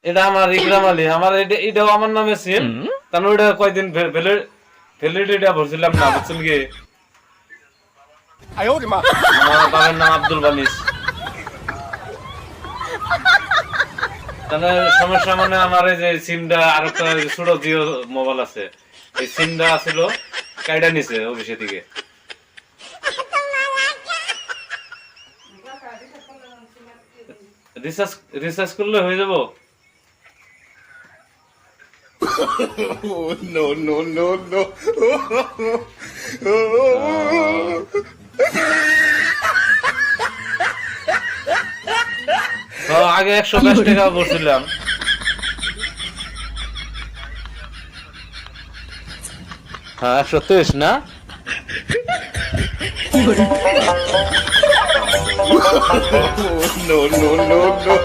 এটা আমার ইকরাম আলী, আমার এটাও আমার নামে সিম, কারণ ওইটা কয়দিন ভ্যালিডিটি ভরছিলাম না, বুঝছেন কি? আমার বাবার নাম আব্দুল বানিস। তাহলে সমস্যা মানে আমার এই যে সিমটা আর একটা ছোট জিও মোবাইল আছে, এই সিমটা আছিল কাইটা নিছে অফিসে থেকে। রিসার্চ রিসার্চ করলে হয়ে যাব। No, no, no, no. আগে 120 টাকা বলছিলাম। হ্যাঁ 123 না? No, no, no, no.